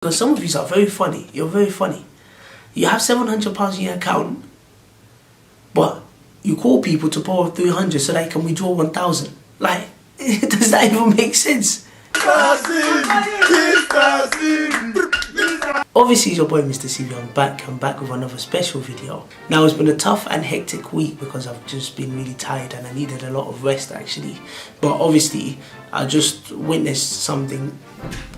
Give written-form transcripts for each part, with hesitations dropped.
Because some of you are very funny. You're very funny. You have £700 in your account, but you call people to borrow 300 so that you can withdraw 1,000. Like, does that even make sense? Obviously, it's your boy Mr. CV. I'm back with another special video. Now, it's been a tough and hectic week because I've just been really tired and I needed a lot of rest actually. But obviously, I just witnessed something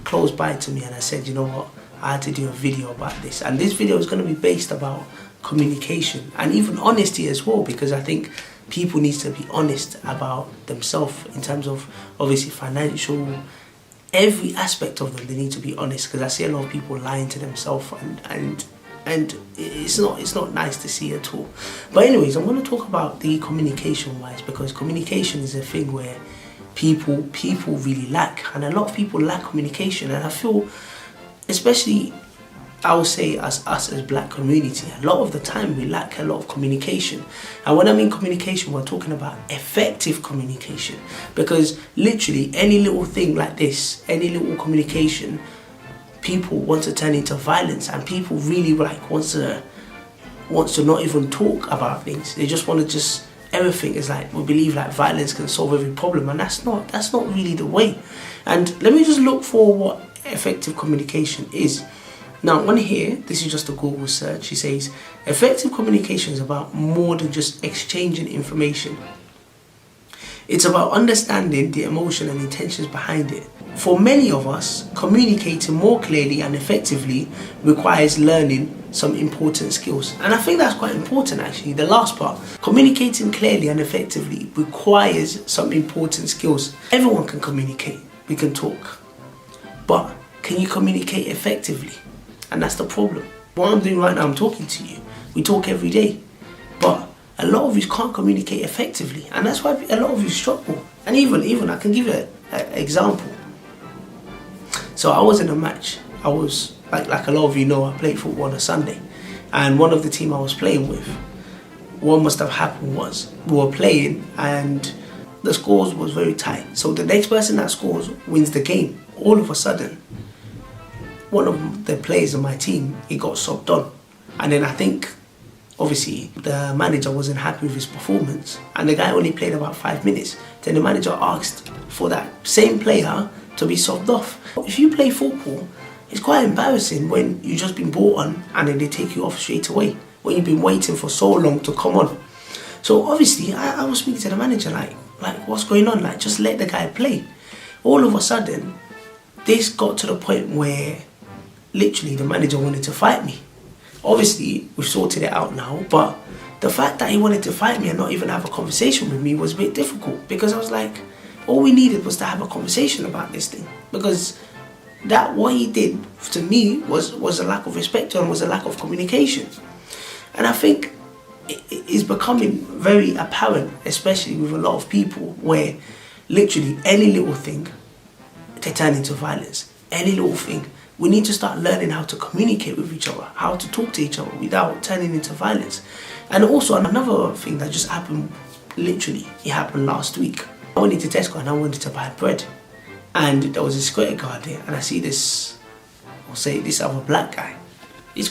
close by to me and I said, you know what, I had to do a video about this. And this video is going to be based about communication and even honesty as well, because I think people need to be honest about themselves in terms of obviously financial, every aspect of them. They need to be honest, because I see a lot of people lying to themselves and it's not nice to see at all. But anyways, I'm going to talk about the communication wise, because communication is a thing where people really lack, and a lot of people lack communication. And I feel, especially I would say us as black community, a lot of the time we lack a lot of communication. And when I mean communication, we're talking about effective communication, because literally any little thing like this, any little communication, people want to turn into violence, and people really like wants to not even talk about things. They just want to everything is like, we believe like violence can solve every problem, and that's not really the way. And let me just look for what effective communication is. Now on here, this is just a Google search. He says effective communication is about more than just exchanging information. It's about understanding the emotion and intentions behind it. For many of us, communicating more clearly and effectively requires learning some important skills. And I think that's quite important actually, the last part. Communicating clearly and effectively requires some important skills. Everyone can communicate, we can talk. But can you communicate effectively? And that's the problem. What I'm doing right now, I'm talking to you. We talk every day. But a lot of you can't communicate effectively. And that's why a lot of you struggle. And even I can give you an example. So I was in a match. I was, like a lot of you know, I played football on a Sunday. And one of the team I was playing with, what must have happened was, we were playing and the scores was very tight. So the next person that scores wins the game. All of a sudden, one of the players on my team, he got subbed on. And then I think, obviously, the manager wasn't happy with his performance. And the guy only played about 5 minutes. Then the manager asked for that same player to be subbed off. If you play football, it's quite embarrassing when you've just been brought on and then they take you off straight away, when you've been waiting for so long to come on. So obviously, I was speaking to the manager like what's going on? Like, just let the guy play. All of a sudden, this got to the point where literally the manager wanted to fight me. Obviously, we've sorted it out now, but the fact that he wanted to fight me and not even have a conversation with me was a bit difficult, because I was like, all we needed was to have a conversation about this thing, because what he did to me was a lack of respect and was a lack of communication. And I think it is becoming very apparent, especially with a lot of people, where literally any little thing, they turn into violence. Any little thing. We need to start learning how to communicate with each other, how to talk to each other without turning into violence. And also another thing that just happened, literally, it happened last week. I went into Tesco and I wanted to buy bread. And there was a security guard there, and I see this, I'll say this other black guy. He's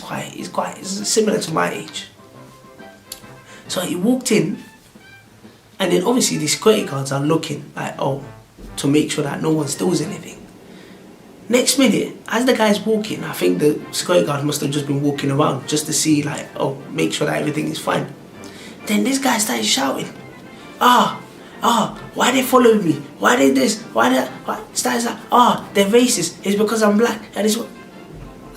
similar to my age. So he walked in, and then obviously the security guards are looking like, oh, to make sure that no one steals anything. Next minute, as the guy's walking, I think the security guard must have just been walking around just to see like, oh, make sure that everything is fine. Then this guy started shouting, why they following me? Why they this? Started like, they're racist. It's because I'm black. And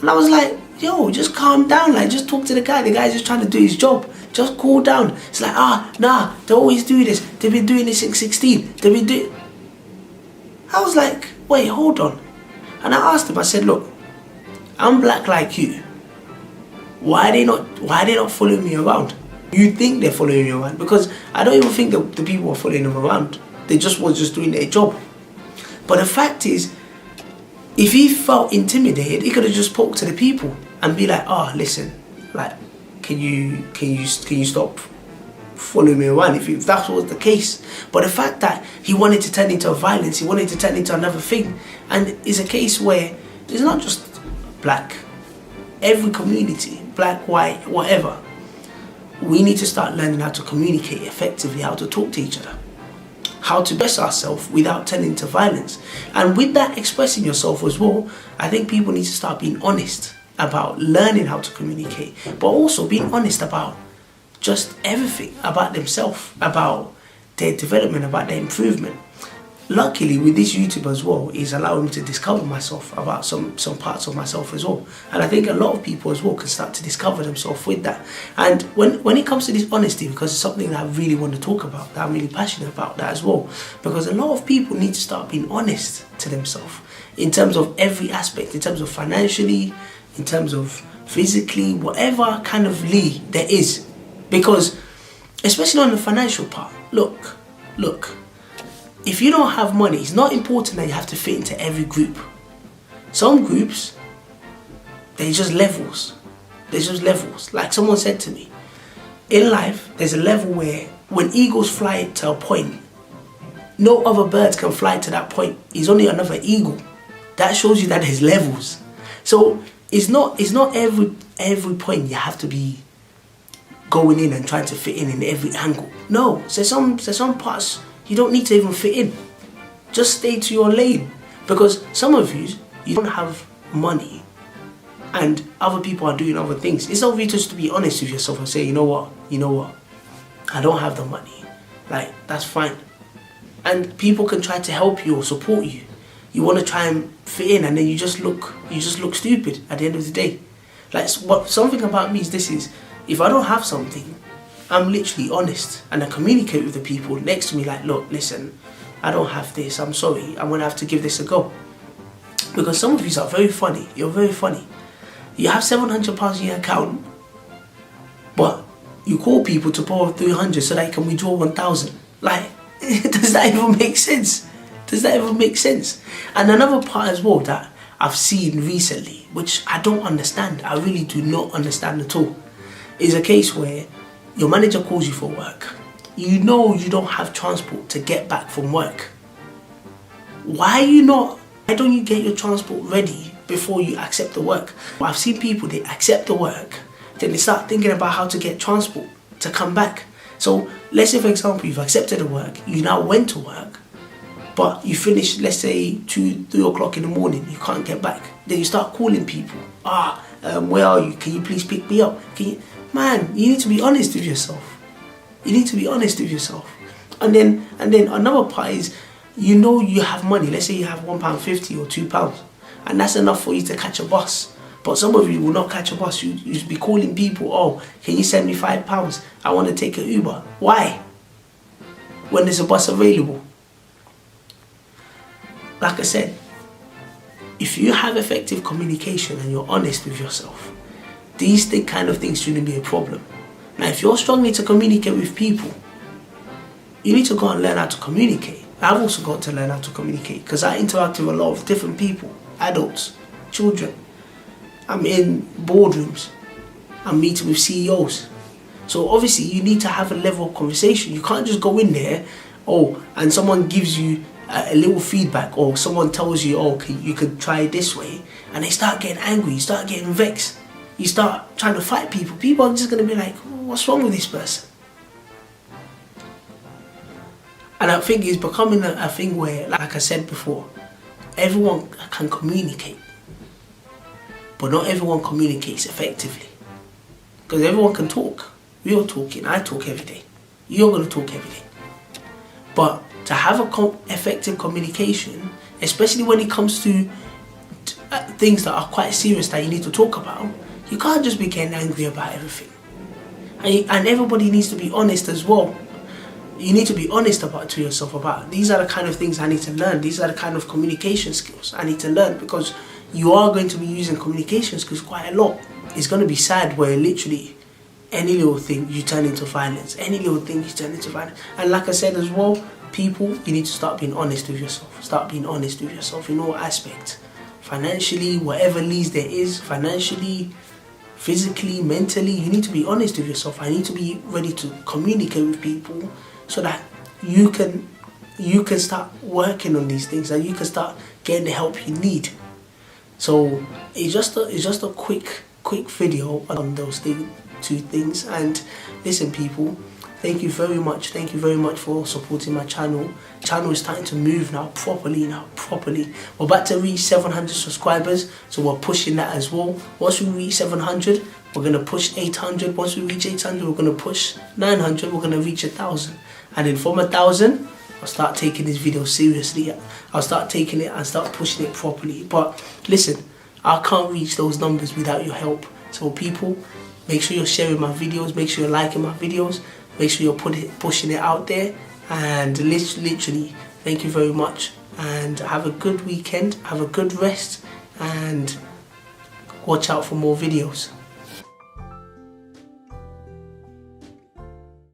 I was like, yo, just calm down. Like, just talk to the guy. The guy's just trying to do his job. Just cool down. It's like, nah, they always do this. They've been doing this since 16. I was like, wait, hold on. And I asked him, I said, look, I'm black like you. Why they not following me around? You think they're following me around? Because I don't even think the people were following them around. They just was just doing their job. But the fact is, if he felt intimidated, he could have just spoke to the people and be like, listen, like, can you stop following me around if that was the case. But the fact that he wanted to turn into violence, he wanted to turn into another thing, and it's a case where it's not just black, every community, black, white, whatever, we need to start learning how to communicate effectively, how to talk to each other, how to express ourselves without turning to violence. And with that expressing yourself as well, I think people need to start being honest about learning how to communicate, but also being honest about just everything about themselves, about their development, about their improvement. Luckily, with this YouTube as well, is allowing me to discover myself, about some parts of myself as well. And I think a lot of people as well can start to discover themselves with that. And when it comes to this honesty, because it's something that I really want to talk about, that I'm really passionate about that as well, because a lot of people need to start being honest to themselves in terms of every aspect, in terms of financially, in terms of physically, whatever kind of there is. Because, especially on the financial part, look, if you don't have money, it's not important that you have to fit into every group. Some groups, they're just levels. There's just levels. Like someone said to me, in life, there's a level where when eagles fly to a point, no other birds can fly to that point. It's only another eagle. That shows you that there's levels. So it's not every point you have to be going in and trying to fit in every angle. No, there's some parts you don't need to even fit in. Just stay to your lane. Because some of you don't have money and other people are doing other things. It's not for you just to be honest with yourself and say, you know what, I don't have the money. Like, that's fine. And people can try to help you or support you. You want to try and fit in and then you just look stupid at the end of the day. Like, something about me is if I don't have something, I'm literally honest and I communicate with the people next to me like, look, listen, I don't have this, I'm sorry, I'm going to have to give this a go. Because some of you are very funny, you're very funny. You have £700 in your account, but you call people to borrow 300 so that you can withdraw 1,000. Like, does that even make sense? Does that even make sense? And another part as well that I've seen recently, which I don't understand, I really do not understand at all, is a case where your manager calls you for work. You know you don't have transport to get back from work. Why don't you get your transport ready before you accept the work? I've seen people, they accept the work, then they start thinking about how to get transport to come back. So let's say, for example, you've accepted the work, you now went to work, but you finish, let's say, 2, 3 o'clock in the morning, you can't get back. Then you start calling people. Where are you? Can you please pick me up? Man, you need to be honest with yourself. You need to be honest with yourself. And then another part is, you know you have money. Let's say you have £1.50 or £2, and that's enough for you to catch a bus. But some of you will not catch a bus. You'll be calling people, oh, can you send me £5? I want to take an Uber. Why? When there's a bus available. Like I said, if you have effective communication and you're honest with yourself, these kind of things shouldn't be a problem. Now, if you're struggling to communicate with people, you need to go and learn how to communicate. I've also got to learn how to communicate because I interact with a lot of different people, adults, children. I'm in boardrooms. I'm meeting with CEOs. So obviously you need to have a level of conversation. You can't just go in there, and someone gives you a little feedback, or someone tells you, you could try it this way, and they start getting angry, you start getting vexed. You start trying to fight people. People are just going to be like, what's wrong with this person? And I think it's becoming a thing where, like I said before, everyone can communicate. But not everyone communicates effectively. Because everyone can talk. We're talking. I talk every day. You're going to talk every day. But to have effective communication, especially when it comes to things that are quite serious that you need to talk about, you can't just be getting angry about everything. And everybody needs to be honest as well. You need to be honest to yourself about, these are the kind of things I need to learn. These are the kind of communication skills I need to learn, because you are going to be using communication skills quite a lot. It's going to be sad where literally any little thing you turn into violence. Any little thing you turn into violence. And like I said as well, people, you need to start being honest with yourself. Start being honest with yourself in all aspects. Financially, whatever needs there is, financially, physically, mentally, you need to be honest with yourself. I need to be ready to communicate with people so that you can start working on these things and you can start getting the help you need. So it's just a quick video on those two things. And listen, people, thank you very much for supporting my channel. Channel is starting to move now properly. We're about to reach 700 subscribers, so we're pushing that as well. Once we reach 700, we're gonna push 800. Once we reach 800, we're gonna push 900. We're gonna reach 1,000, and then from 1,000, I'll start taking this video seriously. I'll start taking it and start pushing it properly. But listen, I can't reach those numbers without your help. So people, make sure you're sharing my videos, make sure you're liking my videos, make sure you're pushing it out there. And literally, thank you very much. And have a good weekend, have a good rest, and watch out for more videos.